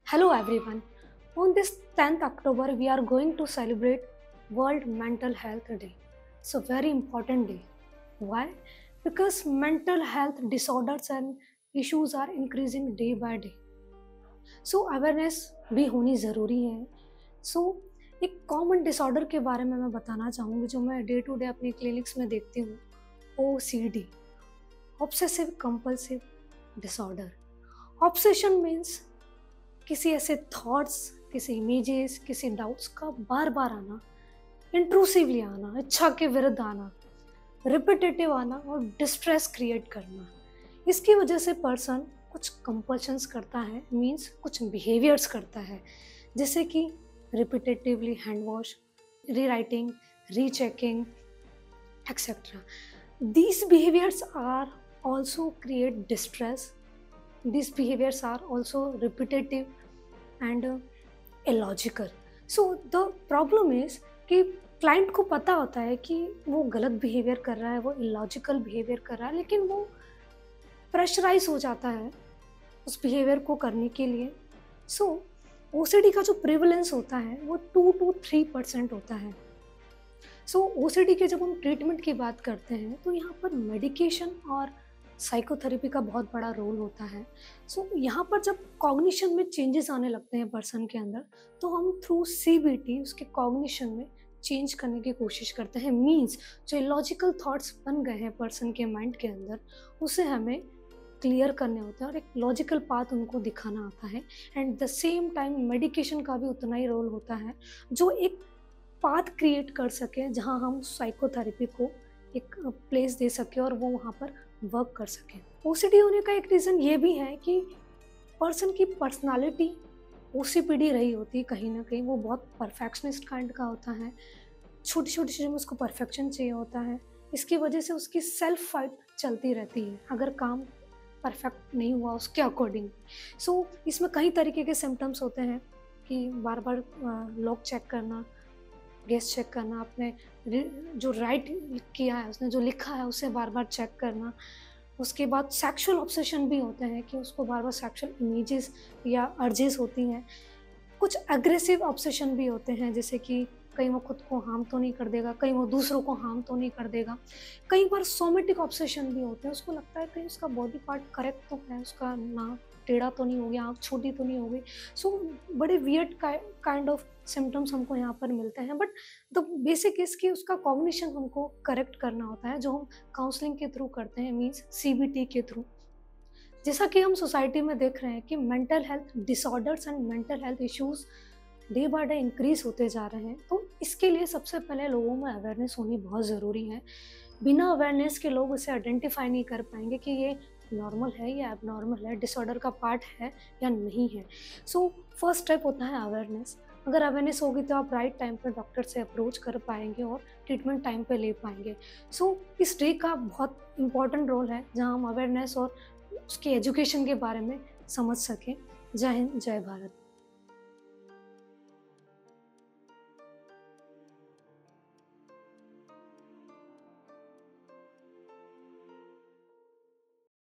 Hello everyone. On this 10th October, we are going to celebrate World Mental Health Day. It's a very important day. Why? Because mental health disorders and issues are increasing day by day. So awareness भी होनी ज़रूरी है. So एक common disorder के बारे में मैं बताना चाहूँगी जो मैं डे टू डे अपनी क्लिनिक्स में देखती हूँ. OCD, obsessive compulsive disorder. Obsession means किसी ऐसे थॉट्स, किसी इमेजेस, किसी डाउट्स का बार बार आना, इंट्रूसिवली आना, इच्छा के विरुद्ध आना, रिपीटेटिव आना और डिस्ट्रेस क्रिएट करना. इसकी वजह से पर्सन कुछ कंपल्शंस करता है, मीन्स कुछ बिहेवियर्स करता है, जैसे कि repetitively hand wash, rewriting, rechecking etcetera. These behaviors are also create distress. These behaviors are also repetitive and illogical. So the problem is कि क्लाइंट को पता होता है कि वो गलत बिहेवियर कर रहा है, वो इलॉजिकल बिहेवियर कर रहा है, लेकिन वो प्रेशराइज हो जाता है उस बिहेवियर को करने के लिए. सो OCD का जो प्रिवलेंस होता है वो 2 to 3% होता है. सो OCD के जब हम ट्रीटमेंट की बात करते हैं तो यहाँ पर मेडिकेशन और साइकोथेरेपी का बहुत बड़ा रोल होता है. सो यहाँ पर जब कॉग्निशन में चेंजेस आने लगते हैं पर्सन के अंदर, तो हम थ्रू CBT उसके कॉग्निशन में चेंज करने की कोशिश करते हैं. मीन्स जो इलॉजिकल थॉट्स बन गए हैं पर्सन के माइंड के अंदर, उसे हमें क्लियर करने होते हैं और एक लॉजिकल पाथ उनको दिखाना आता है. And the same time medication का भी उतना ही रोल होता है जो एक पाथ क्रिएट कर सके जहाँ हम साइकोथेरेपी को एक प्लेस दे सके और वो वहाँ पर वर्क कर सकें. OCD होने का एक रीज़न ये भी है कि पर्सन की पर्सनालिटी OCPD रही होती है कहीं ना कहीं. वो बहुत परफेक्शनिस्ट काइंड का होता है, छोटी छोटी चीज़ों में उसको परफेक्शन चाहिए होता है. इसकी वजह से उसकी सेल्फ फाइट चलती रहती है अगर काम परफेक्ट नहीं हुआ उसके अकॉर्डिंग. सो इसमें कई तरीके के सिम्टम्स होते हैं कि बार बार लॉक चेक करना, गेस चेक करना, आपने जो राइट किया है, उसने जो लिखा है उसे बार बार चेक करना. उसके बाद सेक्सुअल ऑब्सेशन भी होते हैं कि उसको बार बार सेक्सुअल इमेजेस या अर्जेस होती हैं. कुछ एग्रेसिव ऑब्सेशन भी होते हैं, जैसे कि कहीं वो खुद को हार्म तो नहीं कर देगा, कहीं वो दूसरों को हार्म तो नहीं कर देगा. कई बार सोमेटिक ऑब्सेशन भी होते हैं, उसको लगता है कहीं उसका बॉडी पार्ट करेक्ट तो है, उसका नाक टेढ़ा तो नहीं हो गया, आँख छोटी तो नहीं हो गई. सो बड़े वियर्ड काइंड ऑफ सिम्टम्स हमको यहाँ पर मिलते हैं. बट द बेसिक इज कि उसका कॉग्निशन हमको करेक्ट करना होता है, जो हम काउंसलिंग के थ्रू करते हैं, मीन्स CBT के थ्रू. जैसा कि हम सोसाइटी में देख रहे हैं कि mental health disorders and mental health issues day by day increase होते जा रहे हैं. तो इसके लिए सबसे पहले लोगों में अवेयरनेस होनी बहुत ज़रूरी है. बिना अवेयरनेस के लोग इसे आइडेंटिफाई नहीं कर पाएंगे कि ये नॉर्मल है या एबनॉर्मल है, डिसऑर्डर का पार्ट है या नहीं है. सो फर्स्ट स्टेप होता है अवेयरनेस. अगर अवेयरनेस होगी तो आप राइट टाइम पर डॉक्टर से अप्रोच कर पाएंगे और ट्रीटमेंट टाइम पे ले पाएंगे. सो इस डे का बहुत इंपॉर्टेंट रोल है जहां हम अवेयरनेस और उसकी एजुकेशन के बारे में समझ सकें. जय हिंद, जय भारत.